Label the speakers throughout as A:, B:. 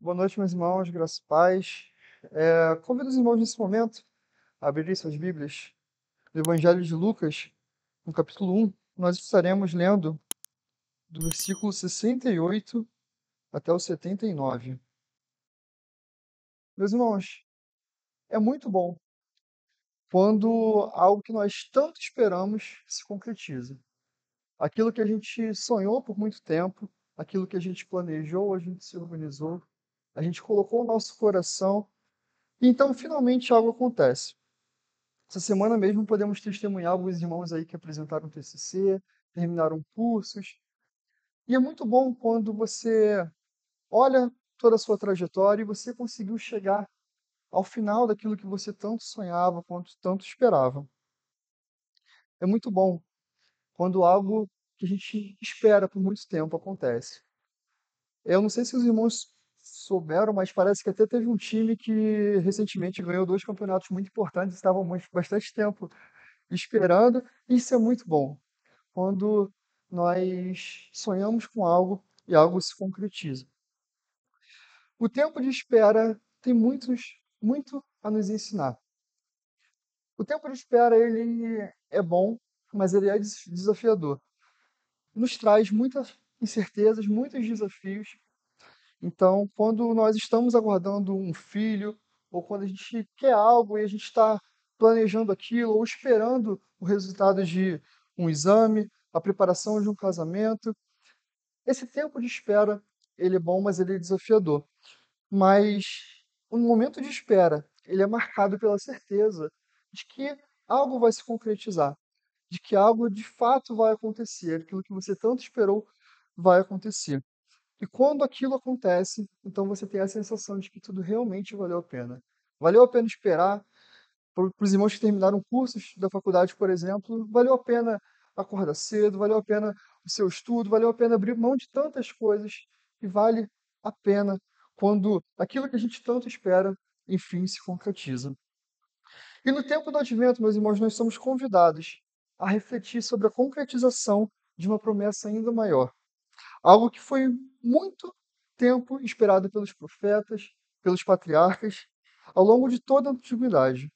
A: Boa noite, meus irmãos, graças e paz. Convido os irmãos nesse momento a abrirem suas Bíblias no Evangelho de Lucas, no capítulo 1. Nós estaremos lendo do versículo 68 até o 79. Meus irmãos, é muito bom quando algo que nós tanto esperamos se concretiza. Aquilo que a gente sonhou por muito tempo, aquilo que a gente planejou, a gente se organizou, a gente colocou o nosso coração, e então finalmente algo acontece. Essa semana mesmo podemos testemunhar alguns irmãos aí que apresentaram TCC, terminaram cursos. E é muito bom quando você olha toda a sua trajetória e você conseguiu chegar ao final daquilo que você tanto sonhava, quanto tanto esperava. É muito bom quando algo que a gente espera por muito tempo acontece. Eu não sei se os irmãos souberam, mas parece que até teve um time que recentemente ganhou dois campeonatos muito importantes, estavam bastante tempo esperando. Isso é muito bom. Quando nós sonhamos com algo e algo se concretiza. O tempo de espera tem muito a nos ensinar. O tempo de espera ele é bom, mas ele é desafiador. Nos traz muitas incertezas, muitos desafios. Então, quando nós estamos aguardando um filho, ou quando a gente quer algo e a gente está planejando aquilo, ou esperando o resultado de um exame, a preparação de um casamento, esse tempo de espera, ele é bom, mas ele é desafiador. Mas o momento de espera, ele é marcado pela certeza de que algo vai se concretizar, de que algo de fato vai acontecer, aquilo que você tanto esperou vai acontecer. E quando aquilo acontece, então você tem a sensação de que tudo realmente valeu a pena. Valeu a pena esperar, para os irmãos que terminaram cursos da faculdade, por exemplo, valeu a pena acordar cedo, valeu a pena o seu estudo, valeu a pena abrir mão de tantas coisas, e vale a pena quando aquilo que a gente tanto espera, enfim, se concretiza. E no tempo do advento, meus irmãos, nós somos convidados a refletir sobre a concretização de uma promessa ainda maior. Algo que foi muito tempo esperado pelos profetas, pelos patriarcas, ao longo de toda a antiguidade.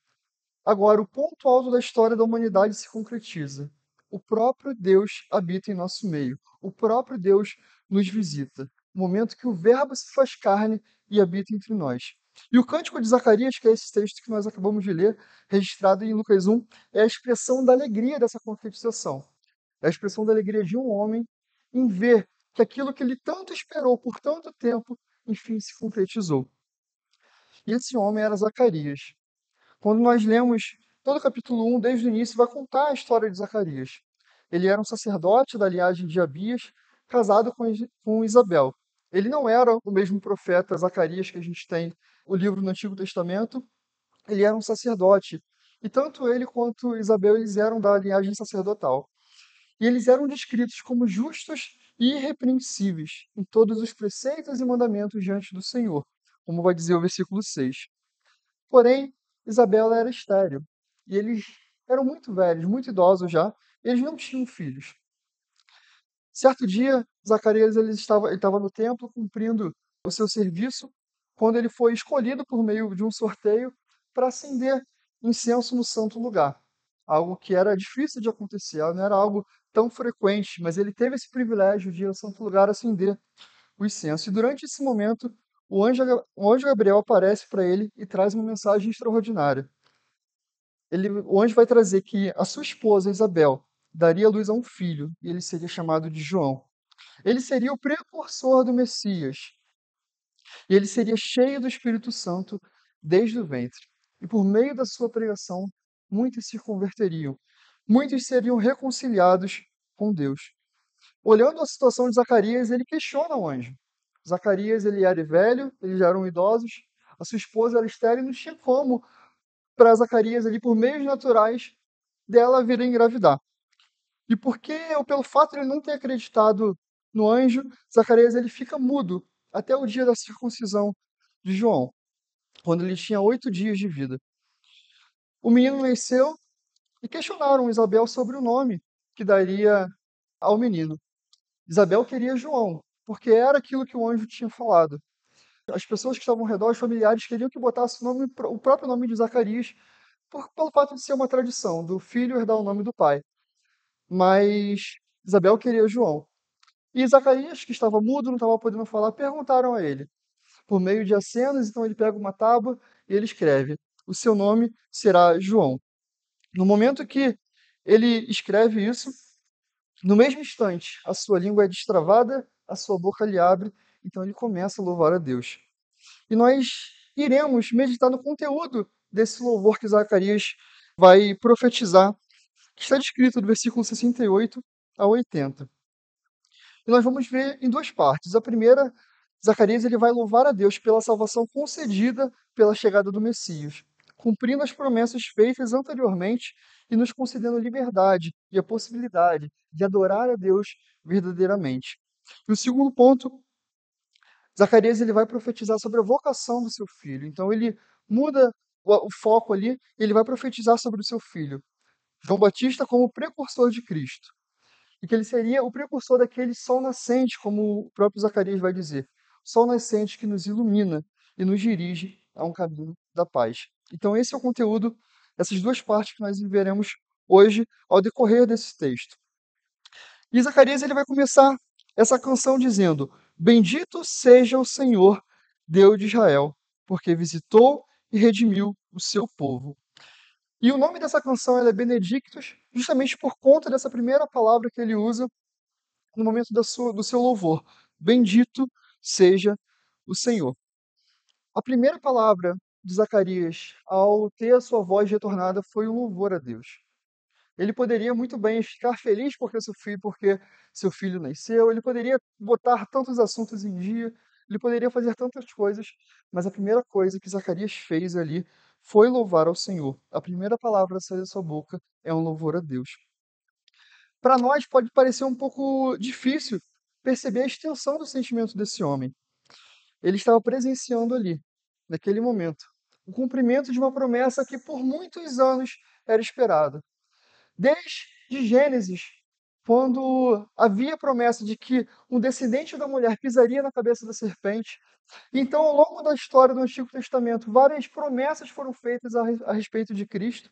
A: Agora, o ponto alto da história da humanidade se concretiza. O próprio Deus habita em nosso meio. O próprio Deus nos visita. O momento que o Verbo se faz carne e habita entre nós. E o Cântico de Zacarias, que é esse texto que nós acabamos de ler, registrado em Lucas 1, é a expressão da alegria dessa concretização. É a expressão da alegria de um homem em ver que aquilo que ele tanto esperou por tanto tempo, enfim, se concretizou. E esse homem era Zacarias. Quando nós lemos todo o capítulo 1, desde o início, vai contar a história de Zacarias. Ele era um sacerdote da linhagem de Abias, casado com Isabel. Ele não era o mesmo profeta Zacarias que a gente tem o livro no Antigo Testamento, ele era um sacerdote. E tanto ele quanto Isabel, eles eram da linhagem sacerdotal. E eles eram descritos como justos e irrepreensíveis em todos os preceitos e mandamentos diante do Senhor, como vai dizer o versículo 6. Porém, Isabela era estéril. E eles eram muito velhos, muito idosos já. E eles não tinham filhos. Certo dia, Zacarias ele estava no templo cumprindo o seu serviço, quando ele foi escolhido por meio de um sorteio para acender incenso no santo lugar. Algo que era difícil de acontecer, não era algo tão frequente, mas ele teve esse privilégio de ir ao santo lugar acender o incenso. E durante esse momento, o anjo Gabriel aparece para ele e traz uma mensagem extraordinária. O anjo vai trazer que a sua esposa, Isabel, daria luz a um filho, e ele seria chamado de João. Ele seria o precursor do Messias, e ele seria cheio do Espírito Santo desde o ventre. E por meio da sua pregação, muitos se converteriam, muitos seriam reconciliados com Deus. Olhando a situação de Zacarias, ele questiona o anjo. Zacarias, ele era velho, eles já eram idosos, a sua esposa era estéril, e não tinha como para Zacarias, ali, por meios naturais, dela vir a engravidar. E porque, ou pelo fato de ele não ter acreditado no anjo, Zacarias ele fica mudo até o dia da circuncisão de João, quando ele tinha 8 dias de vida. O menino nasceu e questionaram Isabel sobre o nome que daria ao menino. Isabel queria João, porque era aquilo que o anjo tinha falado. as pessoas que estavam ao redor, os familiares, queriam que botasse o próprio nome de Zacarias, pelo fato de ser uma tradição, do filho herdar o nome do pai. Mas Isabel queria João. E Zacarias, que estava mudo, não estava podendo falar, perguntaram a ele, por meio de acenos. Então ele pega uma tábua e ele escreve: o seu nome será João. No momento que ele escreve isso, no mesmo instante, a sua língua é destravada, a sua boca lhe abre, então ele começa a louvar a Deus. E nós iremos meditar no conteúdo desse louvor que Zacarias vai profetizar, que está descrito do versículo 68 a 80. E nós vamos ver em duas partes. A primeira, Zacarias ele vai louvar a Deus pela salvação concedida pela chegada do Messias, cumprindo as promessas feitas anteriormente e nos concedendo liberdade e a possibilidade de adorar a Deus verdadeiramente. E o segundo ponto, Zacarias ele vai profetizar sobre a vocação do seu filho. Então ele muda o foco ali, e ele vai profetizar sobre o seu filho, João Batista, como precursor de Cristo, e que ele seria o precursor daquele sol nascente, como o próprio Zacarias vai dizer, sol nascente que nos ilumina e nos dirige a um caminho da paz. Então esse é o conteúdo, essas duas partes que nós veremos hoje ao decorrer desse texto. E Zacarias ele vai começar essa canção dizendo: Bendito seja o Senhor, Deus de Israel, porque visitou e redimiu o seu povo. E o nome dessa canção ela é Benedictus, justamente por conta dessa primeira palavra que ele usa no momento do seu louvor. Bendito seja o Senhor. A primeira palavra de Zacarias, ao ter a sua voz retornada, foi um louvor a Deus. Ele poderia muito bem ficar feliz porque seu filho nasceu, ele poderia botar tantos assuntos em dia, ele poderia fazer tantas coisas, mas a primeira coisa que Zacarias fez ali foi louvar ao Senhor. A primeira palavra a sair da sua boca é um louvor a Deus. Para nós pode parecer um pouco difícil perceber a extensão do sentimento desse homem. Ele estava presenciando ali, naquele momento, o cumprimento de uma promessa que por muitos anos era esperada. Desde Gênesis, quando havia a promessa de que um descendente da mulher pisaria na cabeça da serpente. Então, ao longo da história do Antigo Testamento, várias promessas foram feitas a respeito de Cristo.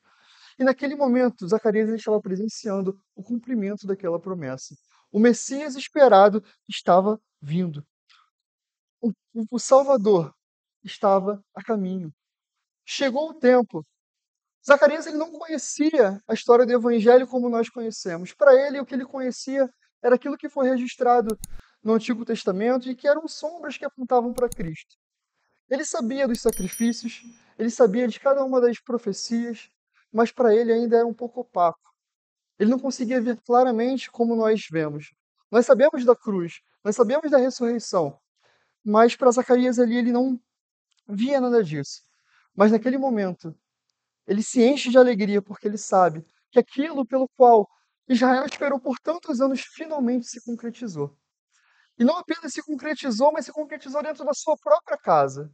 A: E naquele momento, Zacarias estava presenciando o cumprimento daquela promessa. O Messias esperado estava vindo. O Salvador estava a caminho. Chegou o tempo. Zacarias ele não conhecia a história do Evangelho como nós conhecemos. Para ele, o que ele conhecia era aquilo que foi registrado no Antigo Testamento e que eram sombras que apontavam para Cristo. Ele sabia dos sacrifícios, ele sabia de cada uma das profecias, mas para ele ainda era um pouco opaco. Ele não conseguia ver claramente como nós vemos. Nós sabemos da cruz, nós sabemos da ressurreição, mas para Zacarias ali ele não via nada disso. Mas naquele momento, ele se enche de alegria porque ele sabe que aquilo pelo qual Israel esperou por tantos anos finalmente se concretizou. E não apenas se concretizou, mas se concretizou dentro da sua própria casa.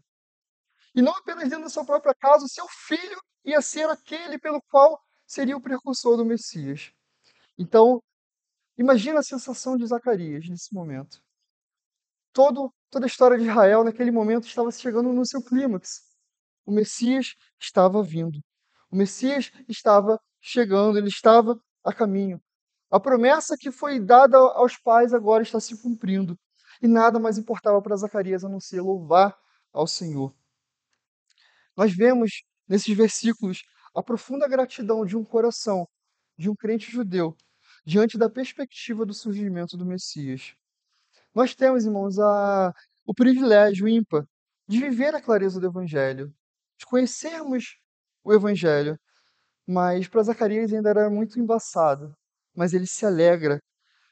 A: E não apenas dentro da sua própria casa, o seu filho ia ser aquele pelo qual seria o precursor do Messias. Então, imagina a sensação de Zacarias nesse momento. Toda a história de Israel naquele momento estava chegando no seu clímax. O Messias estava vindo. O Messias estava chegando, ele estava a caminho. A promessa que foi dada aos pais agora está se cumprindo. E nada mais importava para Zacarias a não ser louvar ao Senhor. Nós vemos nesses versículos a profunda gratidão de um coração, de um crente judeu, diante da perspectiva do surgimento do Messias. Nós temos, irmãos, o privilégio ímpar de viver a clareza do Evangelho, de conhecermos o Evangelho, mas para Zacarias ainda era muito embaçado. Mas ele se alegra,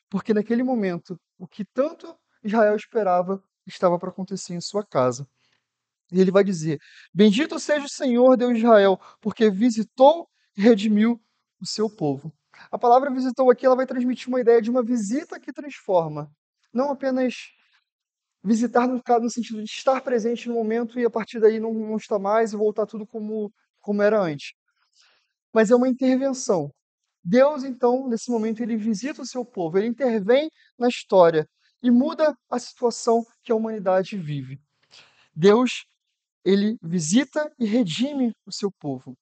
A: porque naquele momento, o que tanto Israel esperava estava para acontecer em sua casa. E ele vai dizer: Bendito seja o Senhor, Deus de Israel, porque visitou e redimiu o seu povo. A palavra visitou aqui, ela vai transmitir uma ideia de uma visita que transforma. Não apenas visitar no sentido de estar presente no momento e a partir daí não estar mais e voltar tudo como era antes. Mas é uma intervenção. Deus, então, nesse momento, ele visita o seu povo, ele intervém na história e muda a situação que a humanidade vive. Deus, ele visita e redime o seu povo.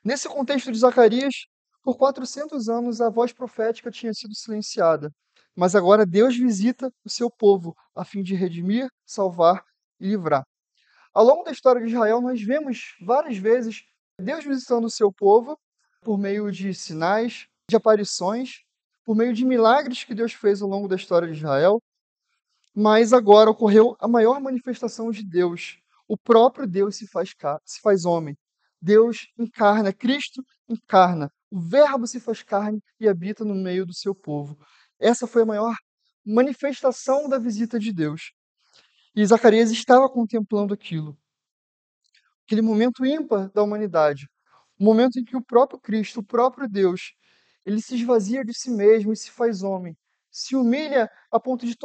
A: Nesse contexto de Zacarias, por 400 anos a voz profética tinha sido silenciada, mas agora Deus visita o seu povo a fim de redimir, salvar e livrar. Ao longo da história de Israel, nós vemos várias vezes Deus visitando o seu povo por meio de sinais, de aparições, por meio de milagres que Deus fez ao longo da história de Israel, mas agora ocorreu a maior manifestação de Deus. O próprio Deus se faz homem. Deus encarna, Cristo encarna. O Verbo se faz carne e habita no meio do seu povo. Essa foi a maior manifestação da visita de Deus. E Zacarias estava contemplando aquilo, aquele momento ímpar da humanidade, o momento em que o próprio Cristo, o próprio Deus, ele se esvazia de si mesmo e se faz homem, se humilha a ponto de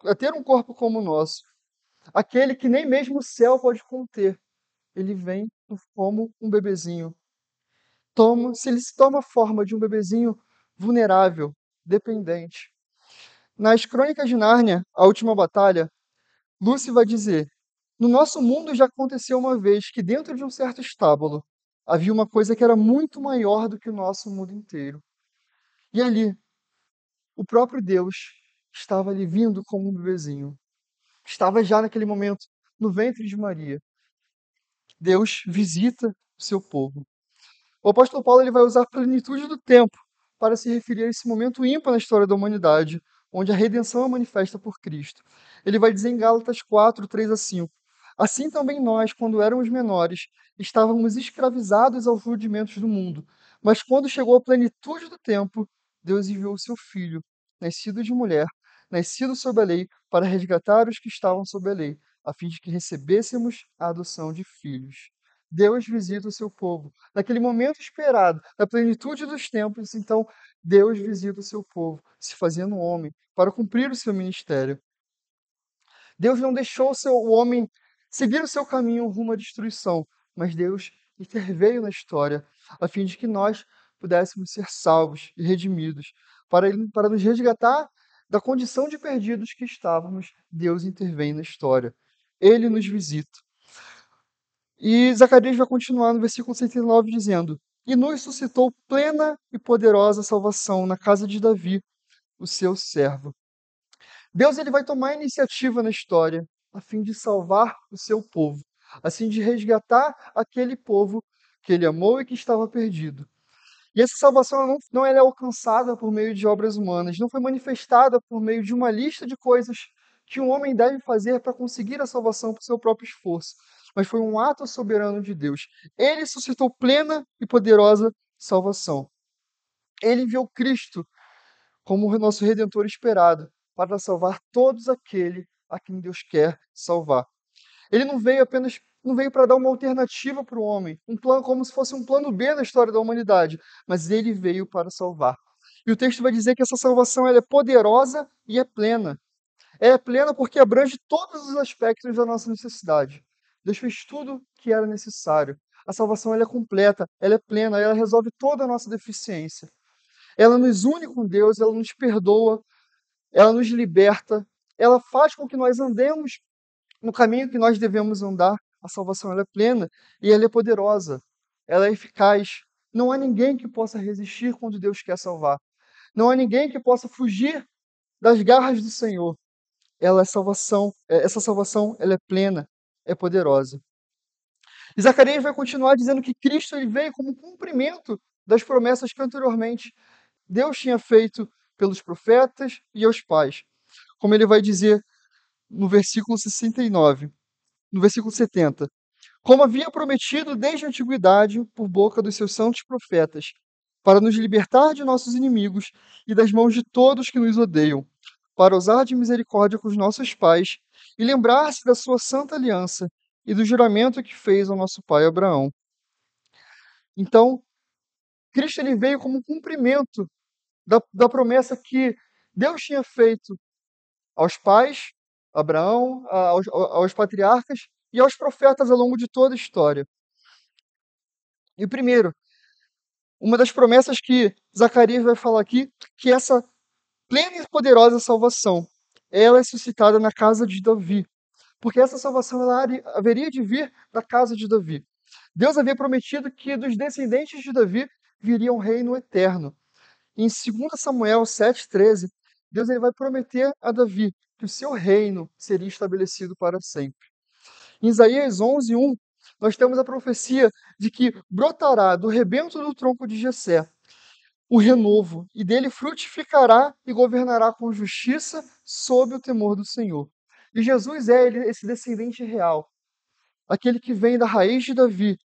A: a ter um corpo como o nosso, aquele que nem mesmo o céu pode conter. Ele vem como um bebezinho. Se ele se toma a forma de um bebezinho vulnerável, dependente. Nas Crônicas de Nárnia, a última batalha, Lúcia vai dizer: no nosso mundo já aconteceu uma vez que dentro de um certo estábulo havia uma coisa que era muito maior do que o nosso mundo inteiro. E ali, o próprio Deus estava ali vindo como um bebezinho. Estava já naquele momento no ventre de Maria. Deus visita o seu povo. O apóstolo Paulo ele vai usar a plenitude do tempo para se referir a esse momento ímpar na história da humanidade, onde a redenção é manifesta por Cristo. Ele vai dizer em Gálatas 4, 3 a 5: assim também nós, quando éramos menores, estávamos escravizados aos rudimentos do mundo. Mas quando chegou a plenitude do tempo, Deus enviou o seu Filho, nascido de mulher, nascido sob a lei, para resgatar os que estavam sob a lei, a fim de que recebêssemos a adoção de filhos. Deus visita o seu povo. Naquele momento esperado, na plenitude dos tempos, então, Deus visita o seu povo, se fazendo homem, para cumprir o seu ministério. Deus não deixou o homem seguir o seu caminho rumo à destruição, mas Deus interveio na história, a fim de que nós pudéssemos ser salvos e redimidos. Para nos resgatar da condição de perdidos que estávamos, Deus intervém na história. Ele nos visita. E Zacarias vai continuar no versículo 69 dizendo: e nos suscitou plena e poderosa salvação na casa de Davi, o seu servo. Deus ele vai tomar iniciativa na história a fim de salvar o seu povo, assim de resgatar aquele povo que ele amou e que estava perdido. E essa salvação não é alcançada por meio de obras humanas, não foi manifestada por meio de uma lista de coisas que um homem deve fazer para conseguir a salvação por seu próprio esforço, mas foi um ato soberano de Deus. Ele suscitou plena e poderosa salvação. Ele enviou Cristo como o nosso Redentor esperado, para salvar todos aquele a quem Deus quer salvar. Ele não veio para dar uma alternativa para o homem, um plano como se fosse um plano B na história da humanidade, mas ele veio para salvar. E o texto vai dizer que essa salvação ela é poderosa e é plena. É plena porque abrange todos os aspectos da nossa necessidade. Deus fez tudo que era necessário. A salvação ela é completa, ela é plena, ela resolve toda a nossa deficiência. Ela nos une com Deus, ela nos perdoa, ela nos liberta, ela faz com que nós andemos no caminho que nós devemos andar. A salvação ela é plena e ela é poderosa, ela é eficaz. Não há ninguém que possa resistir quando Deus quer salvar. Não há ninguém que possa fugir das garras do Senhor. Essa salvação ela é plena, é poderosa. E Zacarias vai continuar dizendo que Cristo ele veio como cumprimento das promessas que anteriormente Deus tinha feito pelos profetas e aos pais. Como ele vai dizer no versículo 69, no versículo 70. Como havia prometido desde a antiguidade por boca dos seus santos profetas, para nos libertar de nossos inimigos e das mãos de todos que nos odeiam, para usar de misericórdia com os nossos pais e lembrar-se da sua santa aliança e do juramento que fez ao nosso pai Abraão. Então, Cristo ele veio como cumprimento da promessa que Deus tinha feito aos pais, Abraão, aos patriarcas e aos profetas ao longo de toda a história. E primeiro, uma das promessas que Zacarias vai falar aqui, que essa plena e poderosa salvação, ela é suscitada na casa de Davi. porque essa salvação haveria de vir da casa de Davi. Deus havia prometido que dos descendentes de Davi viria um reino eterno. Em 2 Samuel 7,13, Deus ele vai prometer a Davi que o seu reino seria estabelecido para sempre. Em Isaías 11:1, nós temos a profecia de que brotará do rebento do tronco de Jessé o renovo, e dele frutificará e governará com justiça sob o temor do Senhor. E Jesus é esse descendente real, aquele que vem da raiz de Davi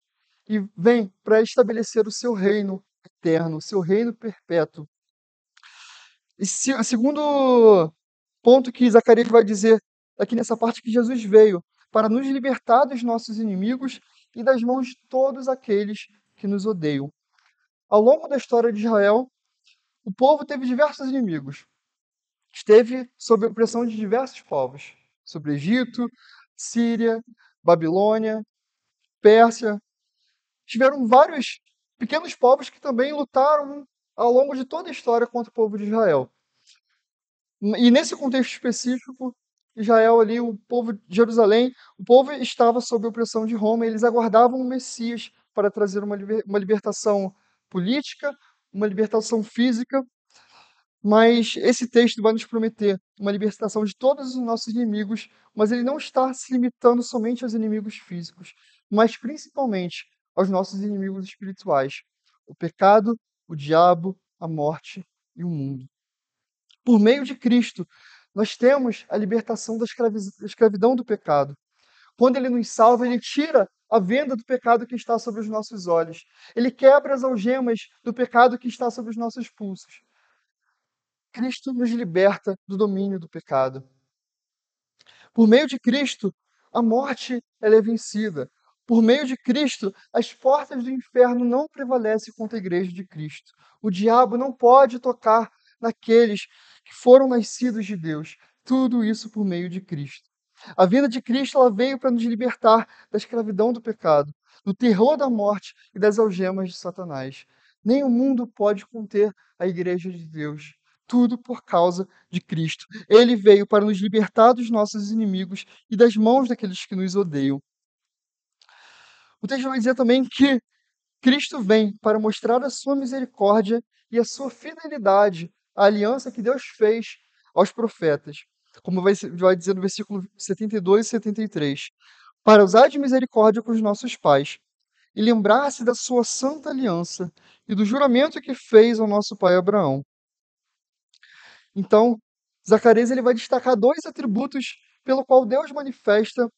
A: e vem para estabelecer o seu reino eterno, o seu reino perpétuo. E o segundo ponto que Zacarias vai dizer aqui nessa parte que Jesus veio para nos libertar dos nossos inimigos e das mãos de todos aqueles que nos odeiam. Ao longo da história de Israel, o povo teve diversos inimigos. Esteve sob a opressão de diversos povos, sobre Egito, Síria, Babilônia, Pérsia. Tiveram vários pequenos povos que também lutaram ao longo de toda a história contra o povo de Israel. E nesse contexto específico, Israel ali, o povo de Jerusalém, o povo estava sob a opressão de Roma, e eles aguardavam o Messias para trazer uma libertação política, uma libertação física, mas esse texto vai nos prometer uma libertação de todos os nossos inimigos, mas ele não está se limitando somente aos inimigos físicos, mas principalmente aos nossos inimigos espirituais, o pecado, o diabo, a morte e o mundo. Por meio de Cristo, nós temos a libertação da escravidão do pecado. Quando ele nos salva, ele tira a venda do pecado que está sobre os nossos olhos. Ele quebra as algemas do pecado que está sobre os nossos pulsos. Cristo nos liberta do domínio do pecado. Por meio de Cristo, a morte ela é vencida. Por meio de Cristo, as portas do inferno não prevalecem contra a igreja de Cristo. O diabo não pode tocar naqueles que foram nascidos de Deus. Tudo isso por meio de Cristo. A vinda de Cristo ela veio para nos libertar da escravidão do pecado, do terror da morte e das algemas de Satanás. Nem o mundo pode conter a igreja de Deus. Tudo por causa de Cristo. Ele veio para nos libertar dos nossos inimigos e das mãos daqueles que nos odeiam. O texto vai dizer também que Cristo vem para mostrar a sua misericórdia e a sua fidelidade à aliança que Deus fez aos profetas. Como vai dizer no versículo 72 e 73. Para usar de misericórdia com os nossos pais e lembrar-se da sua santa aliança e do juramento que fez ao nosso pai Abraão. Então, Zacarias ele vai destacar dois atributos pelo qual Deus manifesta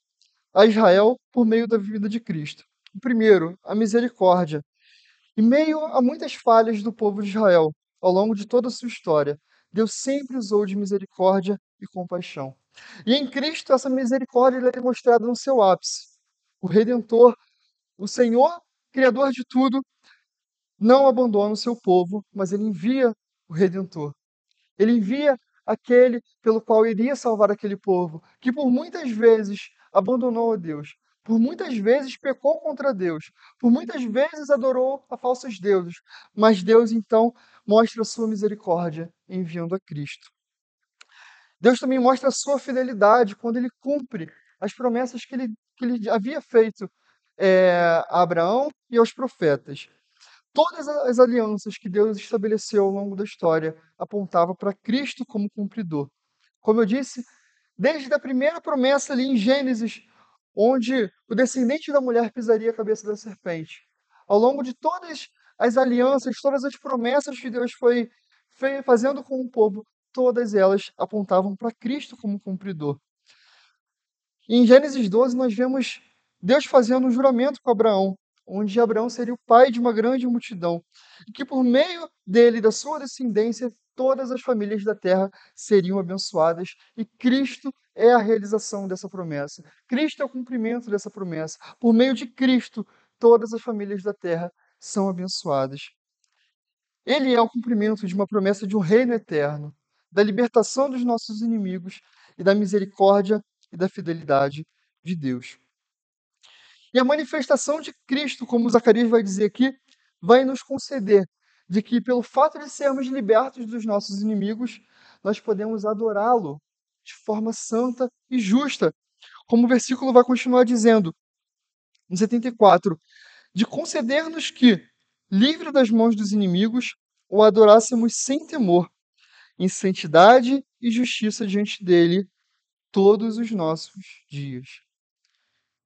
A: a Israel por meio da vida de Cristo. O primeiro, a misericórdia. Em meio a muitas falhas do povo de Israel, ao longo de toda a sua história, Deus sempre usou de misericórdia e compaixão. E em Cristo, essa misericórdia é demonstrada no seu ápice. O Redentor, o Senhor, Criador de tudo, não abandona o seu povo, mas ele envia o Redentor. Ele envia aquele pelo qual iria salvar aquele povo, que por muitas vezes abandonou a Deus, por muitas vezes pecou contra Deus, por muitas vezes adorou a falsos deuses, mas Deus então mostra a sua misericórdia enviando a Cristo. Deus também mostra a sua fidelidade quando ele cumpre as promessas que ele havia feito a Abraão e aos profetas. Todas as alianças que Deus estabeleceu ao longo da história apontavam para Cristo como cumpridor. Como eu disse, desde a primeira promessa ali em Gênesis, onde o descendente da mulher pisaria a cabeça da serpente. Ao longo de todas as alianças, todas as promessas que Deus foi fazendo com o povo, todas elas apontavam para Cristo como cumpridor. E em Gênesis 12, nós vemos Deus fazendo um juramento com Abraão, onde Abraão seria o pai de uma grande multidão, e que por meio dele, da sua descendência, todas as famílias da terra seriam abençoadas, e Cristo é a realização dessa promessa. Cristo é o cumprimento dessa promessa. Por meio de Cristo, todas as famílias da terra são abençoadas. Ele é o cumprimento de uma promessa de um reino eterno, da libertação dos nossos inimigos e da misericórdia e da fidelidade de Deus. E a manifestação de Cristo, como Zacarias vai dizer aqui, vai nos conceder de que, pelo fato de sermos libertos dos nossos inimigos, nós podemos adorá-lo de forma santa e justa. Como o versículo vai continuar dizendo, no 74, de conceder-nos que, livre das mãos dos inimigos, o adorássemos sem temor, em santidade e justiça diante dele todos os nossos dias.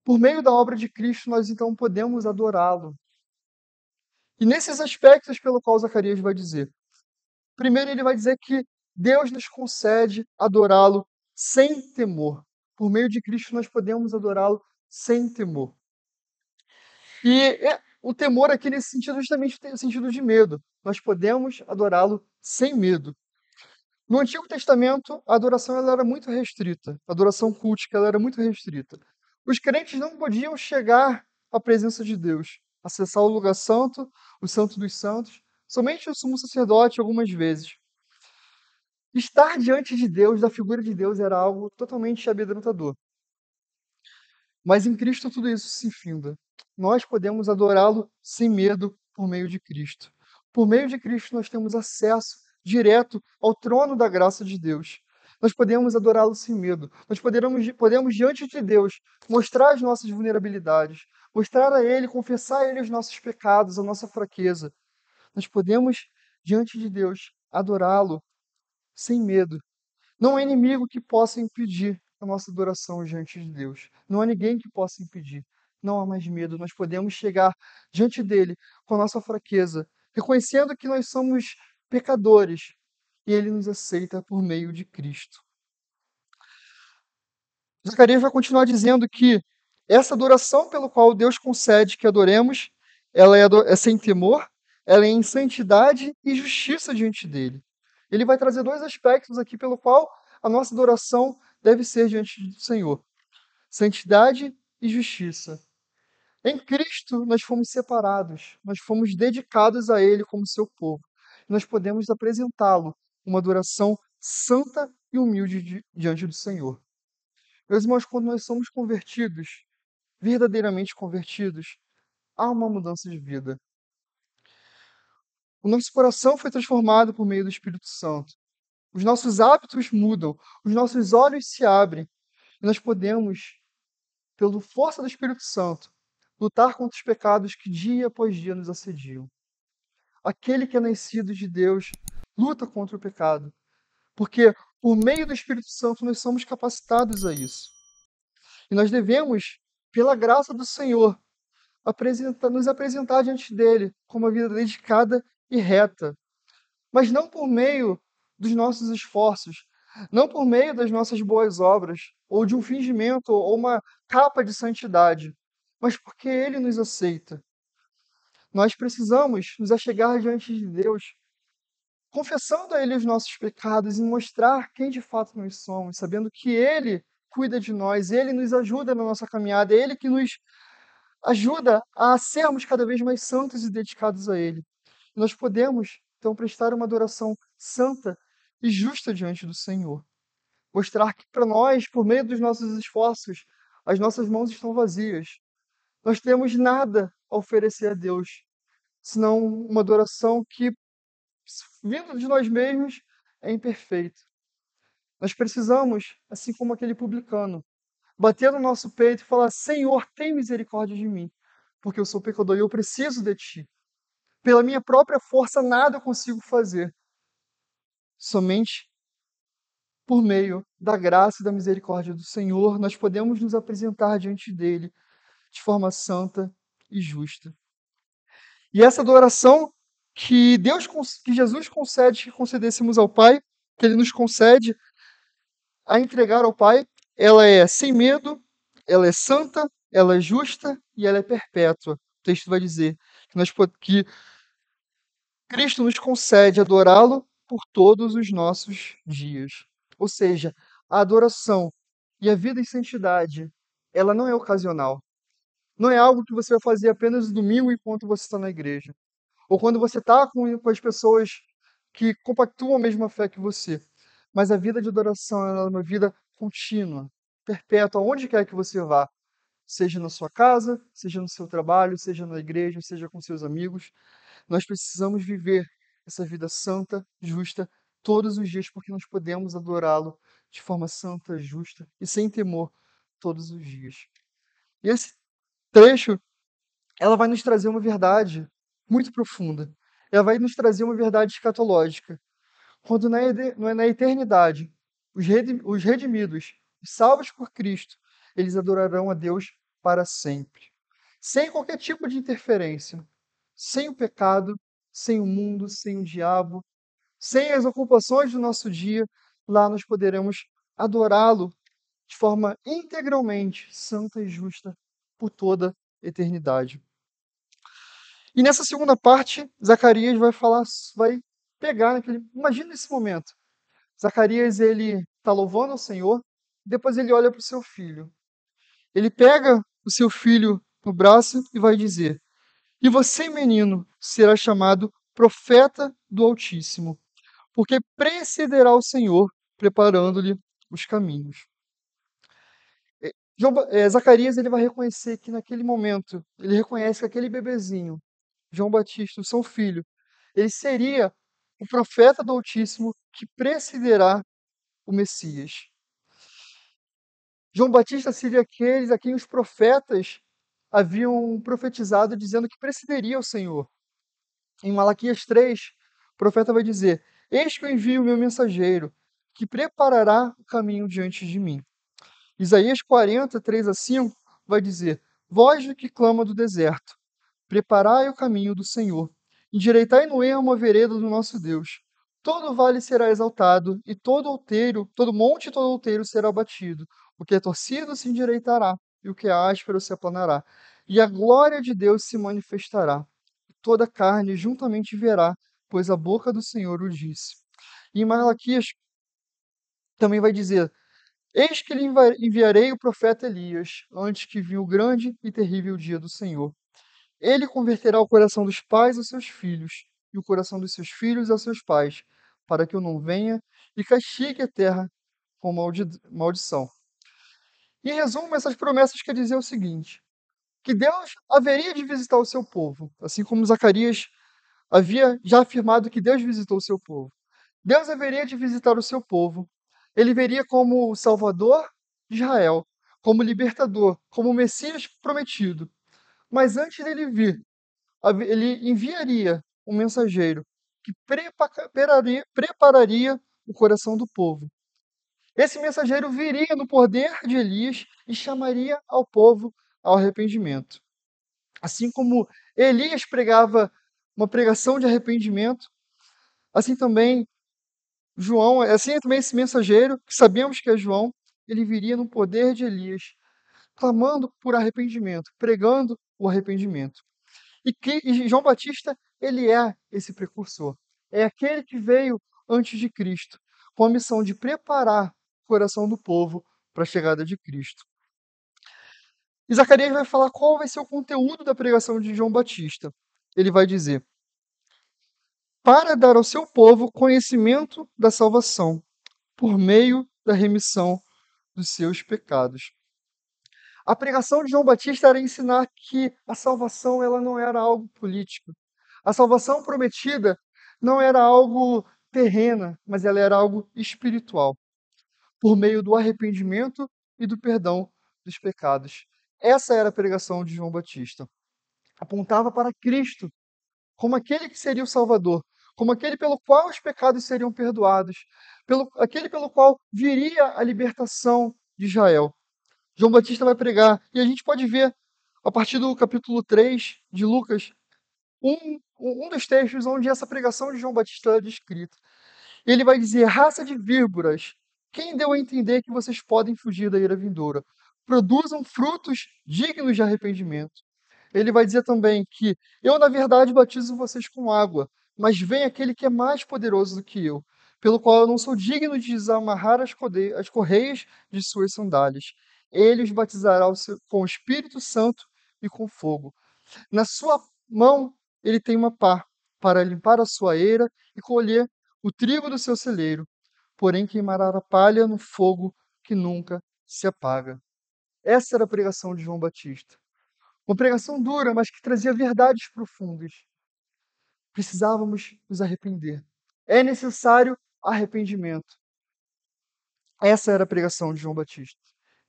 A: Por meio da obra de Cristo, nós então podemos adorá-lo. E nesses aspectos pelo qual Zacarias vai dizer. Primeiro, ele vai dizer que Deus nos concede adorá-lo sem temor. Por meio de Cristo, nós podemos adorá-lo sem temor. O temor aqui nesse sentido justamente tem o sentido de medo. Nós podemos adorá-lo sem medo. No Antigo Testamento, a adoração ela era muito restrita. A adoração cultica ela era muito restrita. Os crentes não podiam chegar à presença de Deus, acessar o lugar santo, o santo dos santos, somente o sumo sacerdote algumas vezes. Estar diante de Deus, da figura de Deus, era algo totalmente amedrontador. Mas em Cristo tudo isso se finda. Nós podemos adorá-lo sem medo por meio de Cristo. Por meio de Cristo nós temos acesso direto ao trono da graça de Deus. Nós podemos adorá-lo sem medo. Nós podemos diante de Deus mostrar as nossas vulnerabilidades, mostrar a Ele, confessar a Ele os nossos pecados, a nossa fraqueza. Nós podemos diante de Deus adorá-lo sem medo. Não há inimigo que possa impedir a nossa adoração diante de Deus. Não há ninguém que possa impedir. Não há mais medo. Nós podemos chegar diante dele com a nossa fraqueza, reconhecendo que nós somos pecadores e ele nos aceita por meio de Cristo. Zacarias vai continuar dizendo que essa adoração pelo qual Deus concede que adoremos, ela é sem temor, ela é em santidade e justiça diante dele. Ele vai trazer dois aspectos aqui pelo qual a nossa adoração deve ser diante do Senhor: santidade e justiça. Em Cristo, nós fomos separados, nós fomos dedicados a Ele como seu povo. Nós podemos apresentá-lo uma adoração santa e humilde diante do Senhor. Meus irmãos, quando nós somos convertidos, verdadeiramente convertidos, há uma mudança de vida. O nosso coração foi transformado por meio do Espírito Santo. Os nossos hábitos mudam, os nossos olhos se abrem e nós podemos, pela força do Espírito Santo, lutar contra os pecados que dia após dia nos assediam. Aquele que é nascido de Deus luta contra o pecado, porque por meio do Espírito Santo nós somos capacitados a isso. E nós devemos, pela graça do Senhor, nos apresentar diante dele com uma vida dedicada e reta, mas não por meio dos nossos esforços, não por meio das nossas boas obras, ou de um fingimento, ou uma capa de santidade, mas porque ele nos aceita. Nós precisamos nos achegar diante de Deus, confessando a ele os nossos pecados e mostrar quem de fato nós somos, sabendo que ele cuida de nós, ele nos ajuda na nossa caminhada, é ele que nos ajuda a sermos cada vez mais santos e dedicados a Ele. Nós podemos, então, prestar uma adoração santa e justa diante do Senhor. Mostrar que para nós, por meio dos nossos esforços, as nossas mãos estão vazias. Nós temos nada a oferecer a Deus, senão uma adoração que, vindo de nós mesmos, é imperfeita. Nós precisamos, assim como aquele publicano, bater no nosso peito e falar: Senhor, tem misericórdia de mim, porque eu sou pecador e eu preciso de Ti. Pela minha própria força, nada eu consigo fazer. Somente por meio da graça e da misericórdia do Senhor, nós podemos nos apresentar diante dele de forma santa e justa. E essa adoração que Jesus concede, que concedêssemos ao Pai, que Ele nos concede a entregar ao Pai, ela é sem medo, ela é santa, ela é justa e ela é perpétua. O texto vai dizer que Cristo nos concede adorá-lo por todos os nossos dias. Ou seja, a adoração e a vida em santidade, ela não é ocasional. Não é algo que você vai fazer apenas no domingo enquanto você está na igreja. Ou quando você está com as pessoas que compactuam a mesma fé que você. Mas a vida de adoração ela é uma vida contínua, perpétua, onde quer que você vá. Seja na sua casa, seja no seu trabalho, seja na igreja, seja com seus amigos. Nós precisamos viver essa vida santa, justa, todos os dias, porque nós podemos adorá-lo de forma santa, justa e sem temor, todos os dias. E esse trecho, ela vai nos trazer uma verdade muito profunda. Ela vai nos trazer uma verdade escatológica. Quando na eternidade, os redimidos, os salvos por Cristo, eles adorarão a Deus para sempre, sem qualquer tipo de interferência, sem o pecado, sem o mundo, sem o diabo, sem as ocupações do nosso dia. Lá nós poderemos adorá-lo de forma integralmente santa e justa por toda a eternidade. E nessa segunda parte, Zacarias vai falar, vai pegar naquele. Imagina esse momento. Zacarias, ele está louvando ao Senhor, depois ele olha para o seu filho. Ele pega o seu filho no braço e vai dizer: E você, menino, será chamado profeta do Altíssimo, porque precederá o Senhor, preparando-lhe os caminhos. Zacarias, ele vai reconhecer que naquele momento, ele reconhece que aquele bebezinho, João Batista, o seu filho, ele seria o profeta do Altíssimo que precederá o Messias. João Batista seria aqueles a quem os profetas haviam profetizado, dizendo que precederia o Senhor. Em Malaquias 3, o profeta vai dizer: Eis que eu envio o meu mensageiro, que preparará o caminho diante de mim. Isaías 40, 3-5, vai dizer: Voz do que clama do deserto, preparai o caminho do Senhor, endireitai no ermo a vereda do nosso Deus. Todo vale será exaltado, e todo monte e todo outeiro será abatido. O que é torcido se endireitará, e o que é áspero se aplanará. E a glória de Deus se manifestará. Toda carne juntamente verá, pois a boca do Senhor o disse. E em Malaquias também vai dizer: Eis que lhe enviarei o profeta Elias, antes que venha o grande e terrível dia do Senhor. Ele converterá o coração dos pais aos seus filhos, e o coração dos seus filhos aos seus pais, para que eu não venha e castigue a terra com maldição. Em resumo, essas promessas quer dizer o seguinte: que Deus haveria de visitar o seu povo, assim como Zacarias havia já afirmado que Deus visitou o seu povo. Deus haveria de visitar o seu povo. Ele veria como o Salvador de Israel, como libertador, como o Messias prometido. Mas antes dele vir, ele enviaria um mensageiro que prepararia o coração do povo. Esse mensageiro viria no poder de Elias e chamaria ao povo ao arrependimento. Assim como Elias pregava uma pregação de arrependimento, assim também assim também esse mensageiro, que sabemos que é João, ele viria no poder de Elias, clamando por arrependimento, pregando o arrependimento. E João Batista, ele é esse precursor. É aquele que veio antes de Cristo, com a missão de preparar o coração do povo para a chegada de Cristo. E Zacarias vai falar qual vai ser o conteúdo da pregação de João Batista. Ele vai dizer: para dar ao seu povo conhecimento da salvação, por meio da remissão dos seus pecados. A pregação de João Batista era ensinar que a salvação ela não era algo político. A salvação prometida não era algo terrena, mas ela era algo espiritual, por meio do arrependimento e do perdão dos pecados. Essa era a pregação de João Batista. Apontava para Cristo como aquele que seria o Salvador, como aquele pelo qual os pecados seriam perdoados, aquele pelo qual viria a libertação de Israel. João Batista vai pregar, e a gente pode ver, a partir do capítulo 3 de Lucas, um dos textos onde essa pregação de João Batista é descrita. Ele vai dizer: raça de víboras, quem deu a entender que vocês podem fugir da ira vindoura? Produzam frutos dignos de arrependimento. Ele vai dizer também que eu, na verdade, batizo vocês com água, mas vem aquele que é mais poderoso do que eu, pelo qual eu não sou digno de desamarrar as correias de suas sandálias. Ele os batizará com o Espírito Santo e com fogo. Na sua mão ele tem uma pá para limpar a sua eira e colher o trigo do seu celeiro, porém queimará a palha no fogo que nunca se apaga. Essa era a pregação de João Batista. Uma pregação dura, mas que trazia verdades profundas. Precisávamos nos arrepender. É necessário arrependimento. Essa era a pregação de João Batista.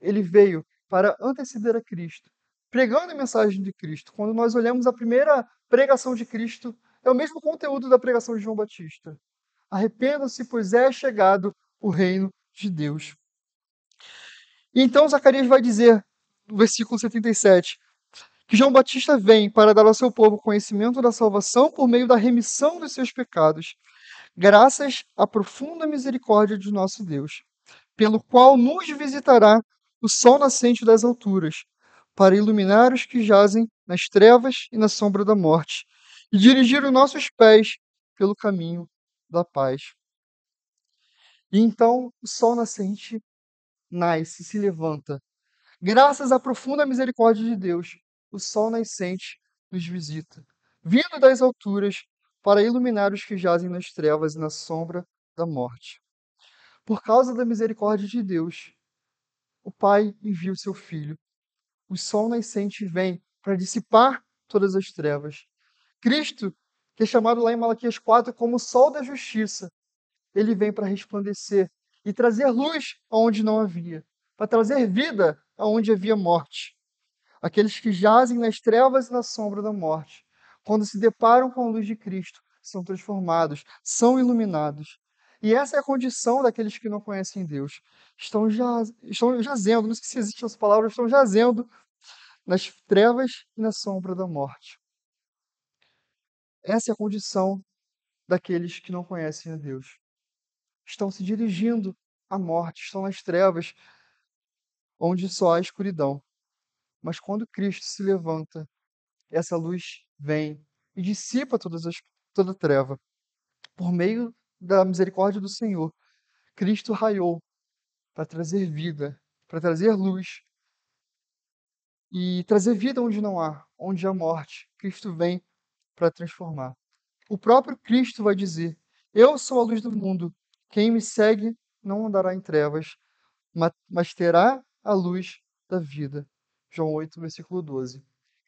A: Ele veio para anteceder a Cristo, pregando a mensagem de Cristo. Quando nós olhamos a primeira pregação de Cristo, é o mesmo conteúdo da pregação de João Batista. Arrependam-se, pois é chegado o reino de Deus. E então Zacarias vai dizer, no versículo 77, que João Batista vem para dar ao seu povo conhecimento da salvação por meio da remissão dos seus pecados, graças à profunda misericórdia de nosso Deus, pelo qual nos visitará o sol nascente das alturas, para iluminar os que jazem nas trevas e na sombra da morte, e dirigir os nossos pés pelo caminho da paz. E então o sol nascente nasce, se levanta. Graças à profunda misericórdia de Deus, o sol nascente nos visita, vindo das alturas para iluminar os que jazem nas trevas e na sombra da morte. Por causa da misericórdia de Deus, o Pai envia o seu Filho. O sol nascente vem para dissipar todas as trevas. Cristo, que é chamado lá em Malaquias 4 como o sol da justiça, ele vem para resplandecer e trazer luz aonde não havia, para trazer vida aonde havia morte. Aqueles que jazem nas trevas e na sombra da morte, quando se deparam com a luz de Cristo, são transformados, são iluminados. E essa é a condição daqueles que não conhecem Deus. Estão jazendo, não sei se existe essa palavra, estão jazendo nas trevas e na sombra da morte. Essa é a condição daqueles que não conhecem a Deus. Estão se dirigindo à morte, estão nas trevas, onde só há escuridão. Mas quando Cristo se levanta, essa luz vem e dissipa toda treva. Por meio da misericórdia do Senhor, Cristo raiou para trazer vida, para trazer luz e trazer vida onde há morte. Cristo vem para transformar. O próprio Cristo vai dizer: Eu sou a luz do mundo. Quem me segue não andará em trevas, mas terá a luz da vida. João 8, versículo 12.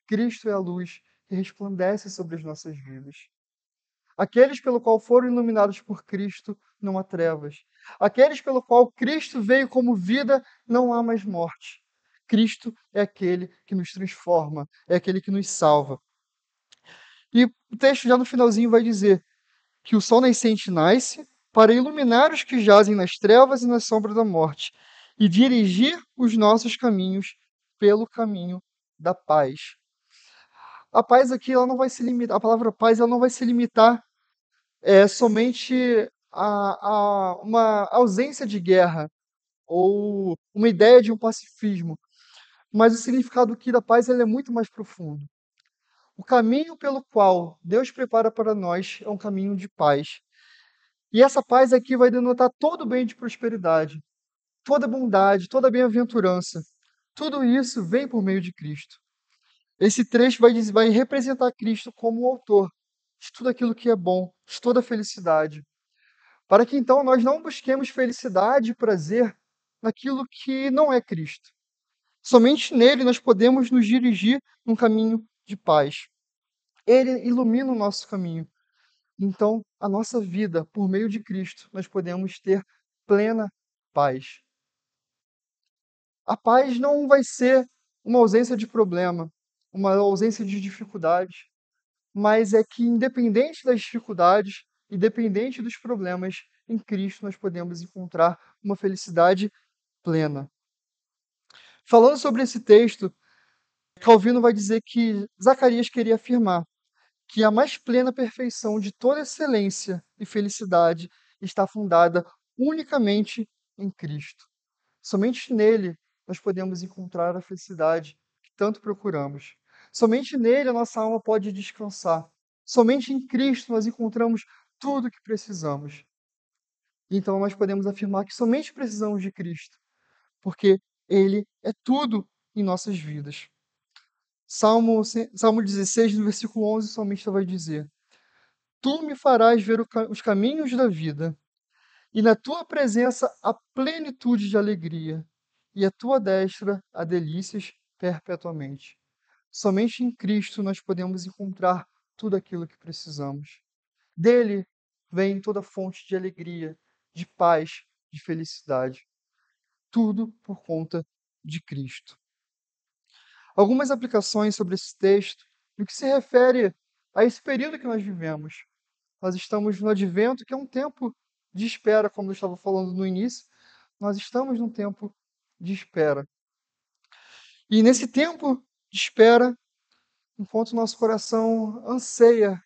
A: Cristo é a luz que resplandece sobre as nossas vidas. Aqueles pelo qual foram iluminados por Cristo, não há trevas. Aqueles pelo qual Cristo veio como vida, não há mais morte. Cristo é aquele que nos transforma, é aquele que nos salva. E o texto já no finalzinho vai dizer que o sol nascente nasce para iluminar os que jazem nas trevas e na sombra da morte e dirigir os nossos caminhos pelo caminho da paz. A paz aqui, ela não vai se limitar, a palavra paz, ela não vai se limitar somente a uma ausência de guerra ou uma ideia de um pacifismo, mas o significado aqui da paz ele é muito mais profundo. O caminho pelo qual Deus prepara para nós é um caminho de paz. E essa paz aqui vai denotar todo o bem de prosperidade, toda bondade, toda bem-aventurança. Tudo isso vem por meio de Cristo. Esse trecho vai representar Cristo como o autor de tudo aquilo que é bom, de toda a felicidade. Para que então nós não busquemos felicidade e prazer naquilo que não é Cristo. Somente nele nós podemos nos dirigir num caminho de paz. Ele ilumina o nosso caminho. Então, a nossa vida, por meio de Cristo, nós podemos ter plena paz. A paz não vai ser uma ausência de problema, uma ausência de dificuldade, mas é que, independente das dificuldades, independente dos problemas, em Cristo nós podemos encontrar uma felicidade plena. Falando sobre esse texto, Calvino vai dizer que Zacarias queria afirmar que a mais plena perfeição de toda excelência e felicidade está fundada unicamente em Cristo. Somente nele nós podemos encontrar a felicidade que tanto procuramos. Somente nele a nossa alma pode descansar. Somente em Cristo nós encontramos tudo o que precisamos. Então nós podemos afirmar que somente precisamos de Cristo, porque ele é tudo em nossas vidas. Salmo 16, no versículo 11, o salmista vai dizer: Tu me farás ver os caminhos da vida, e na tua presença a plenitude de alegria, e a tua destra há delícias perpetuamente. Somente em Cristo nós podemos encontrar tudo aquilo que precisamos. Dele vem toda fonte de alegria, de paz, de felicidade. Tudo por conta de Cristo. Algumas aplicações sobre esse texto, no que se refere a esse período que nós vivemos. Nós estamos no advento, que é um tempo de espera, como eu estava falando no início. Nós estamos num tempo de espera. E nesse tempo de espera, enquanto nosso coração anseia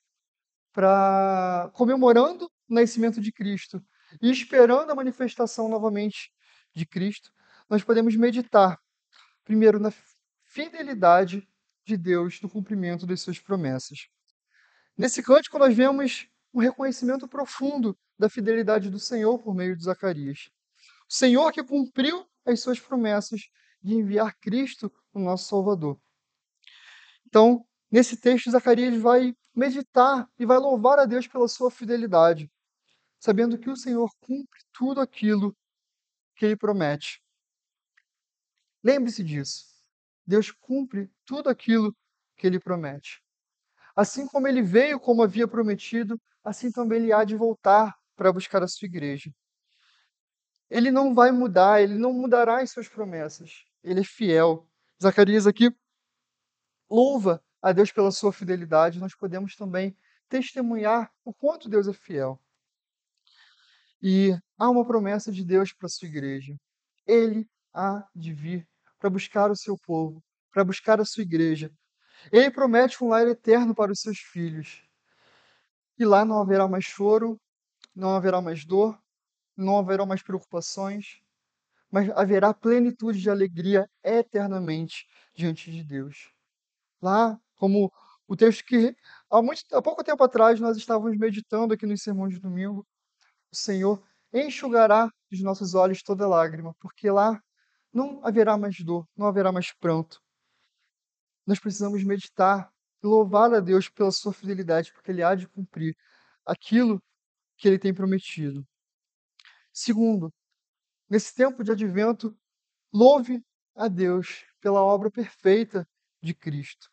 A: para comemorando o nascimento de Cristo e esperando a manifestação novamente de Cristo, nós podemos meditar primeiro na fidelidade de Deus no cumprimento das suas promessas. Nesse cântico nós vemos um reconhecimento profundo da fidelidade do Senhor por meio de Zacarias. O Senhor que cumpriu as suas promessas de enviar Cristo, o nosso Salvador. Então, nesse texto, Zacarias vai meditar e vai louvar a Deus pela sua fidelidade, sabendo que o Senhor cumpre tudo aquilo que ele promete. Lembre-se disso. Deus cumpre tudo aquilo que ele promete. Assim como ele veio como havia prometido, assim também ele há de voltar para buscar a sua igreja. Ele não vai mudar, ele não mudará as suas promessas. Ele é fiel. Zacarias aqui louva a Deus pela sua fidelidade. Nós podemos também testemunhar o quanto Deus é fiel. E há uma promessa de Deus para a sua igreja. Ele há de vir para buscar o seu povo, para buscar a sua igreja. Ele promete um lar eterno para os seus filhos. E lá não haverá mais choro, não haverá mais dor, não haverá mais preocupações, mas haverá plenitude de alegria eternamente diante de Deus. Lá, como o texto que há pouco tempo atrás nós estávamos meditando aqui nos sermões de domingo, o Senhor enxugará dos nossos olhos toda lágrima, porque lá não haverá mais dor, não haverá mais pranto. Nós precisamos meditar e louvar a Deus pela sua fidelidade, porque Ele há de cumprir aquilo que Ele tem prometido. Segundo, nesse tempo de advento, louve a Deus pela obra perfeita de Cristo.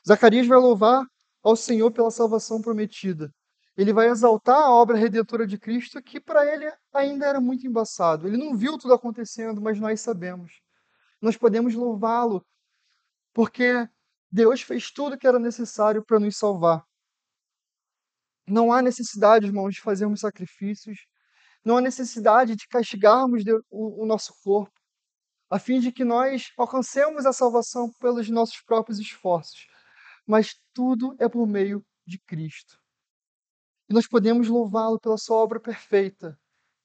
A: Zacarias vai louvar ao Senhor pela salvação prometida. Ele vai exaltar a obra redentora de Cristo, que para ele ainda era muito embaçado. Ele não viu tudo acontecendo, mas nós sabemos. Nós podemos louvá-lo, porque Deus fez tudo o que era necessário para nos salvar. Não há necessidade, irmãos, de fazermos sacrifícios. Não há necessidade de castigarmos o nosso corpo, a fim de que nós alcancemos a salvação pelos nossos próprios esforços. Mas tudo é por meio de Cristo. E nós podemos louvá-lo pela sua obra perfeita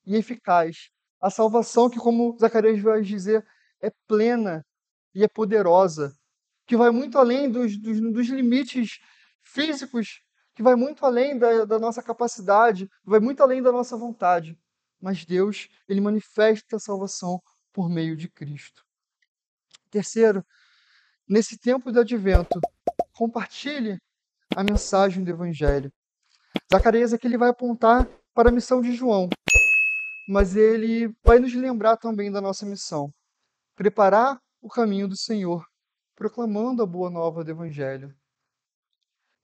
A: e eficaz. A salvação que, como Zacarias vai dizer, é plena e é poderosa, que vai muito além dos limites físicos, que vai muito além da nossa capacidade, vai muito além da nossa vontade. Mas Deus, Ele manifesta a salvação por meio de Cristo. Terceiro, nesse tempo de advento, compartilhe a mensagem do Evangelho. Zacarias aqui ele vai apontar para a missão de João, mas ele vai nos lembrar também da nossa missão: preparar o caminho do Senhor, proclamando a boa nova do Evangelho.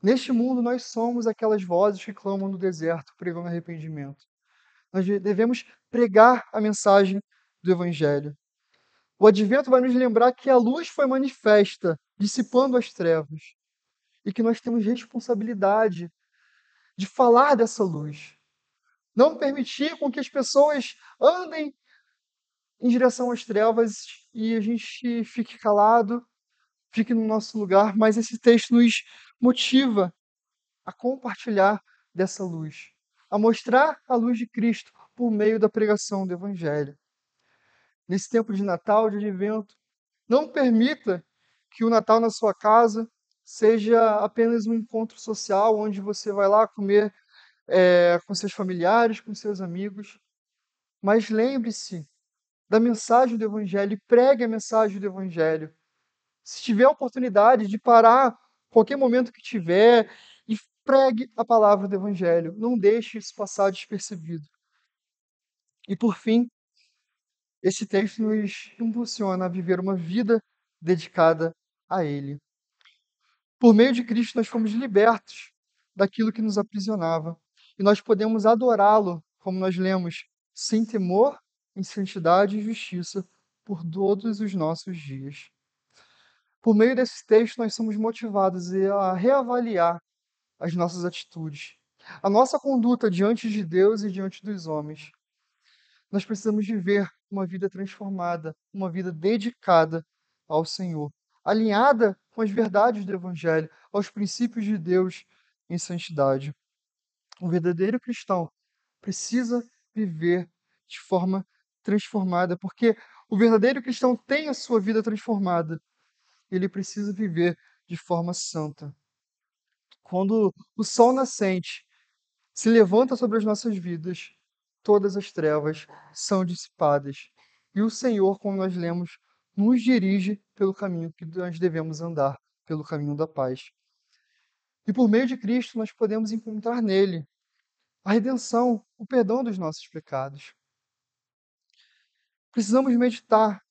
A: Neste mundo, nós somos aquelas vozes que clamam no deserto, pregando arrependimento. Nós devemos pregar a mensagem do Evangelho. O advento vai nos lembrar que a luz foi manifesta, dissipando as trevas, e que nós temos responsabilidade de falar dessa luz. Não permitir com que as pessoas andem em direção às trevas e a gente fique calado, fique no nosso lugar, mas esse texto nos motiva a compartilhar dessa luz, a mostrar a luz de Cristo por meio da pregação do Evangelho. Nesse tempo de Natal, de advento, não permita que o Natal na sua casa seja apenas um encontro social onde você vai lá comer com seus familiares, com seus amigos, mas lembre-se da mensagem do Evangelho e pregue a mensagem do Evangelho. Se tiver a oportunidade de parar, qualquer momento que tiver, e pregue a palavra do Evangelho. Não deixe isso passar despercebido. E por fim, esse texto nos impulsiona a viver uma vida dedicada a Ele. Por meio de Cristo, nós fomos libertos daquilo que nos aprisionava. E nós podemos adorá-lo, como nós lemos, sem temor, em santidade e justiça, por todos os nossos dias. Por meio desse texto, nós somos motivados a reavaliar as nossas atitudes, a nossa conduta diante de Deus e diante dos homens. Nós precisamos viver uma vida transformada, uma vida dedicada ao Senhor, alinhada com as verdades do Evangelho, aos princípios de Deus em santidade. O verdadeiro cristão precisa viver de forma transformada, porque o verdadeiro cristão tem a sua vida transformada. Ele precisa viver de forma santa. Quando o sol nascente se levanta sobre as nossas vidas, todas as trevas são dissipadas. E o Senhor, como nós lemos, nos dirige pelo caminho que nós devemos andar, pelo caminho da paz. E por meio de Cristo, nós podemos encontrar nele a redenção, o perdão dos nossos pecados. Precisamos meditar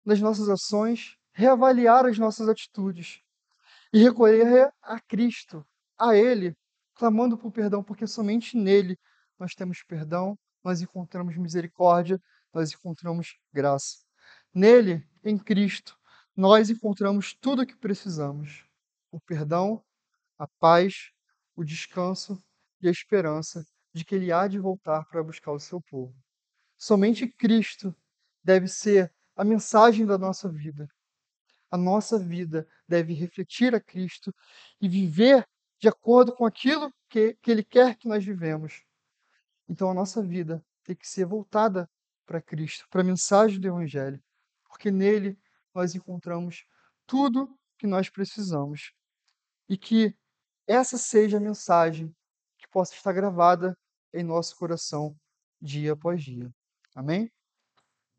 A: nas nossas ações, reavaliar as nossas atitudes e recorrer a Cristo, a Ele, clamando por perdão, porque somente nele nós temos perdão, nós encontramos misericórdia, nós encontramos graça. Nele, em Cristo, nós encontramos tudo o que precisamos: o perdão, a paz, o descanso e a esperança de que Ele há de voltar para buscar o seu povo. Somente Cristo deve ser a mensagem da nossa vida. A nossa vida deve refletir a Cristo e viver de acordo com aquilo que Ele quer que nós vivemos. Então a nossa vida tem que ser voltada para Cristo, para a mensagem do Evangelho, porque nele nós encontramos tudo que nós precisamos. E que essa seja a mensagem que possa estar gravada em nosso coração dia após dia. Amém?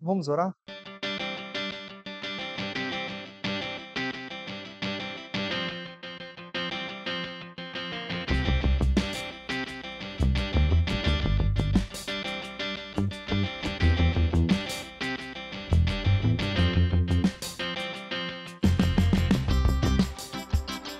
A: Vamos orar?